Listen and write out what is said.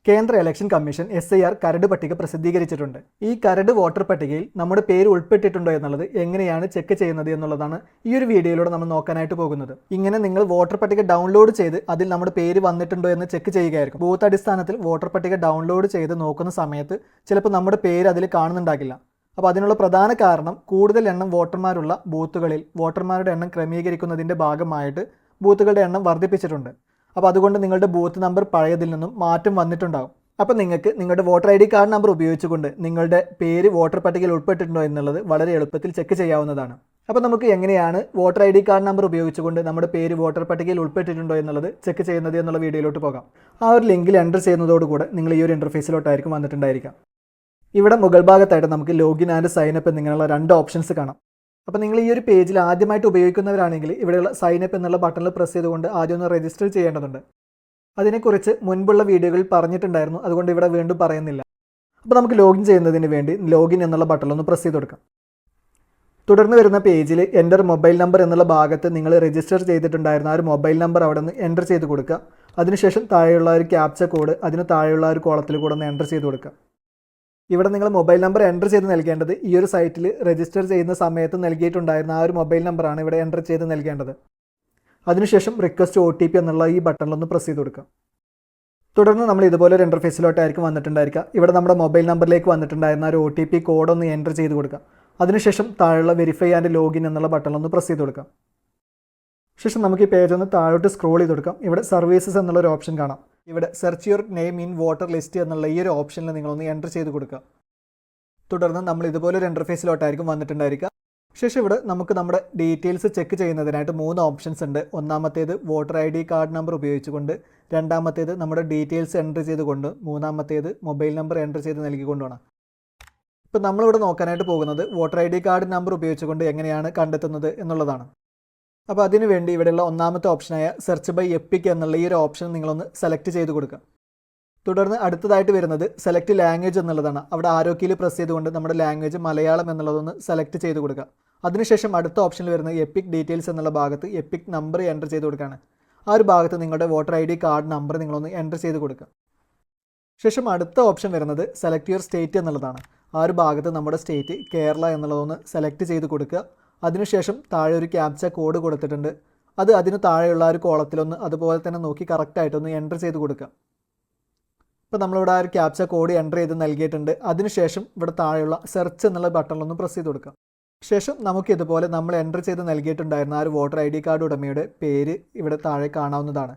കേന്ദ്ര election commission SIR കരട് പട്ടിക പ്രസിദ്ധീകരിച്ചിട്ടുണ്ട്. ഈ കരട് വോട്ടർ പട്ടികയിൽ നമ്മുടെ പേര് ഉൾപ്പെട്ടിട്ടുണ്ടോ എന്നുള്ളത് എങ്ങനെയാണ് ചെക്ക് ചെയ്യുന്നത് എന്നുള്ളതാണ് ഈ ഒരു വീഡിയോയിലൂടെ നമ്മൾ നോക്കാനായിട്ട് പോകുന്നത്. ഇങ്ങനെ നിങ്ങൾ വോട്ടർ പട്ടിക ഡൗൺലോഡ് ചെയ്ത് അതിൽ നമ്മുടെ പേര് വന്നിട്ടുണ്ടോ എന്ന് ചെക്ക് ചെയ്യുകയായിരിക്കും. ബൂത്ത് അടിസ്ഥാനത്തിൽ വോട്ടർ പട്ടിക ഡൗൺലോഡ് ചെയ്ത് നോക്കുന്ന സമയത്ത് ചിലപ്പോൾ നമ്മുടെ പേര് അതിൽ കാണുന്നുണ്ടാകില്ല. അപ്പോൾ അതിനുള്ള പ്രധാന കാരണം കൂടുതൽ എണ്ണം വോട്ടർമാരുള്ള ബൂത്തുകളിൽ വോട്ടർമാരുടെ എണ്ണം ക്രമീകരിക്കുന്നതിൻ്റെ ഭാഗമായിട്ട് ബൂത്തുകളുടെ എണ്ണം വർദ്ധിപ്പിച്ചിട്ടുണ്ട്. അപ്പോൾ അതുകൊണ്ട് നിങ്ങളുടെ ബൂത്ത് നമ്പർ പഴയതിൽ നിന്നും മാറ്റം വന്നിട്ടുണ്ടാകും. അപ്പോൾ നിങ്ങൾക്ക് നിങ്ങളുടെ വോട്ടർ ID കാർഡ് നമ്പർ ഉപയോഗിച്ചുകൊണ്ട് നിങ്ങളുടെ പേര് വോട്ടർ പട്ടികയിൽ ഉൾപ്പെട്ടിട്ടുണ്ടോ എന്നുള്ളത് വളരെ എളുപ്പത്തിൽ ചെക്ക് ചെയ്യാവുന്നതാണ്. അപ്പോൾ നമുക്ക് എങ്ങനെയാണ് വോട്ടർ ID കാർഡ് നമ്പർ ഉപയോഗിച്ചുകൊണ്ട് നമ്മുടെ പേര് വോട്ടർ പട്ടികയിൽ ഉൾപ്പെട്ടിട്ടുണ്ടോ എന്നുള്ളത് ചെക്ക് ചെയ്യുന്നത് എന്നുള്ള വീഡിയോയിലോട്ട് പോകാം. ആ ഒരു ലിങ്കിൽ എൻ്റർ ചെയ്യുന്നതോടുകൂടെ നിങ്ങൾ ഈ ഒരു ഇൻ്റർഫേസിലോട്ടായിരിക്കും വന്നിട്ടുണ്ടായിരിക്കാം. ഇവിടെ മുകൾ ഭാഗത്തായിട്ട് നമുക്ക് ലോഗിൻ ആൻഡ് സൈൻ അപ്പ് എന്നിങ്ങനെയുള്ള 2 ഓപ്ഷൻസ് കാണാം. അപ്പോൾ നിങ്ങൾ ഈ ഒരു പേജിൽ ആദ്യമായിട്ട് ഉപയോഗിക്കുന്നവരാണെങ്കിൽ ഇവിടെയുള്ള സൈൻ അപ്പ് എന്നുള്ള ബട്ടണിൽ പ്രസ് ചെയ്തുകൊണ്ട് ആദ്യം ഒന്ന് രജിസ്റ്റർ ചെയ്യേണ്ടതുണ്ട്. അതിനെക്കുറിച്ച് മുൻപുള്ള വീഡിയോകളിൽ പറഞ്ഞിട്ടുണ്ടായിരുന്നു, അതുകൊണ്ട് ഇവിടെ വീണ്ടും പറയുന്നില്ല. അപ്പോൾ നമുക്ക് ലോഗിൻ ചെയ്യുന്നതിന് വേണ്ടി ലോഗിൻ എന്നുള്ള ബട്ടണിൽ ഒന്ന് പ്രസ് ചെയ്ത് കൊടുക്കാം. തുടർന്ന് വരുന്ന പേജിൽ എൻ്റർ മൊബൈൽ നമ്പർ എന്നുള്ള ഭാഗത്ത് നിങ്ങൾ രജിസ്റ്റർ ചെയ്തിട്ടുണ്ടായിരുന്ന ആ ഒരു മൊബൈൽ നമ്പർ അവിടെ നിന്ന് എൻ്റർ ചെയ്ത് കൊടുക്കുക. അതിനുശേഷം താഴെയുള്ള ഒരു ക്യാപ്ച കോഡ് അതിന് താഴെയുള്ള ഒരു കോളത്തിൽ കൂടെ ഒന്ന് എൻ്റർ ചെയ്ത് കൊടുക്കുക. ഇവിടെ നിങ്ങൾ മൊബൈൽ നമ്പർ എൻ്റർ ചെയ്ത് നൽകേണ്ടത് ഈ ഒരു സൈറ്റിൽ രജിസ്റ്റർ ചെയ്യുന്ന സമയത്ത് നൽകിയിട്ടുണ്ടായിരുന്ന ആ ഒരു മൊബൈൽ നമ്പറാണ് ഇവിടെ എൻ്റർ ചെയ്ത് നൽകേണ്ടത്. അതിനുശേഷം റിക്വസ്റ്റ് OTP എന്നുള്ള ഈ ബട്ടണിലൊന്ന് പ്രസ് ചെയ്ത് കൊടുക്കുക. തുടർന്ന് നമ്മൾ ഇതുപോലെ ഒരു ഇൻ്റർഫേസിലോട്ടായിരിക്കും വന്നിട്ടുണ്ടായിരിക്കുക. ഇവിടെ നമ്മുടെ മൊബൈൽ നമ്പറിലേക്ക് വന്നിട്ടുണ്ടായിരുന്ന ഒരു OTP കോഡ് ഒന്ന് എൻ്റർ ചെയ്ത് കൊടുക്കുക. അതിനുശേഷം താഴെയുള്ള വെരിഫൈ ആൻഡ് ലോഗിൻ എന്നുള്ള ബട്ടണിലൊന്ന് പ്രസ് ചെയ്ത് കൊടുക്കാം. ശേഷം നമുക്ക് ഈ പേജ് ഒന്ന് താഴോട്ട് സ്ക്രോൾ ചെയ്ത് കൊടുക്കാം. ഇവിടെ സർവീസസ് എന്നുള്ളൊരു ഓപ്ഷൻ കാണാം. ഇവിടെ search your name in voter list എന്നുള്ള ഈ ഒരു ഓപ്ഷനിൽ നിങ്ങളൊന്ന് എൻ്റർ ചെയ്ത് കൊടുക്കുക. തുടർന്ന് നമ്മൾ ഇതുപോലൊരു ഇൻ്റർഫേസിലോട്ടായിരിക്കും വന്നിട്ടുണ്ടായിരിക്കുക. ശേഷം ഇവിടെ നമുക്ക് നമ്മുടെ ഡീറ്റെയിൽസ് ചെക്ക് ചെയ്യുന്നതിനായിട്ട് 3 ഓപ്ഷൻസ് ഉണ്ട്. ഒന്നാമത്തേത് വോട്ടർ ID കാർഡ് നമ്പർ ഉപയോഗിച്ചുകൊണ്ട്, രണ്ടാമത്തേത് നമ്മുടെ ഡീറ്റെയിൽസ് എൻ്റർ ചെയ്തുകൊണ്ട്, മൂന്നാമത്തേത് മൊബൈൽ നമ്പർ എൻ്റർ ചെയ്ത് നൽകിക്കൊണ്ടാണ്. ഇപ്പോൾ നമ്മളിവിടെ നോക്കാനായിട്ട് പോകുന്നത് വോട്ടർ ID കാർഡ് നമ്പർ ഉപയോഗിച്ചുകൊണ്ട് എങ്ങനെയാണ് കണ്ടെത്തുന്നത് എന്നുള്ളതാണ്. അപ്പോൾ അതിനുവേണ്ടി ഇവിടെയുള്ള ഒന്നാമത്തെ ഓപ്ഷനായ സെർച്ച് ബൈ എപ്പിക് എന്നുള്ള ഈ ഒരു ഓപ്ഷൻ നിങ്ങളൊന്ന് സെലക്ട് ചെയ്ത് കൊടുക്കുക. തുടർന്ന് അടുത്തതായിട്ട് വരുന്നത് സെലക്ട് ലാംഗ്വേജ് എന്നുള്ളതാണ്. അവിടെ ആരോ കീയിൽ പ്രസ് ചെയ്തുകൊണ്ട് നമ്മുടെ ലാംഗ്വേജ് മലയാളം എന്നുള്ളതൊന്ന് സെലക്ട് ചെയ്ത് കൊടുക്കുക. അതിനുശേഷം അടുത്ത ഓപ്ഷനിൽ വരുന്നത് എപ്പിക് ഡീറ്റെയിൽസ് എന്നുള്ള ഭാഗത്ത് എപ്പിക് നമ്പർ എൻ്റർ ചെയ്ത് കൊടുക്കുകയാണ്. ആ ഒരു ഭാഗത്ത് നിങ്ങളുടെ വോട്ടർ ID കാർഡ് നമ്പർ നിങ്ങളൊന്ന് എൻ്റർ ചെയ്ത് കൊടുക്കുക. ശേഷം അടുത്ത ഓപ്ഷൻ വരുന്നത് സെലക്ട് യുവർ സ്റ്റേറ്റ് എന്നുള്ളതാണ്. ആ ഒരു ഭാഗത്ത് നമ്മുടെ സ്റ്റേറ്റ് കേരള എന്നുള്ളതൊന്ന് സെലക്ട് ചെയ്ത് കൊടുക്കുക. അതിനുശേഷം താഴെ ഒരു ക്യാപ്ച കോഡ് കൊടുത്തിട്ടുണ്ട്. അത് അതിന് താഴെയുള്ള ഒരു കോളത്തിലൊന്ന് അതുപോലെ തന്നെ നോക്കി കറക്റ്റായിട്ടൊന്ന് എൻ്റർ ചെയ്ത് കൊടുക്കുക. ഇപ്പോൾ നമ്മളിവിടെ ആ ഒരു ക്യാപ്ച കോഡ് എൻ്റർ ചെയ്ത് നൽകിയിട്ടുണ്ട്. അതിനുശേഷം ഇവിടെ താഴെയുള്ള സെർച്ച് എന്നുള്ള ബട്ടണിലൊന്ന് പ്രസ് ചെയ്ത് കൊടുക്കുക. ശേഷം നമുക്ക് ഇതുപോലെ നമ്മൾ എൻ്റർ ചെയ്ത് നൽകിയിട്ടുണ്ടായിരുന്ന ആ ഒരു വോട്ടർ ID കാർഡ് ഉടമയുടെ പേര് ഇവിടെ താഴെ കാണാവുന്നതാണ്.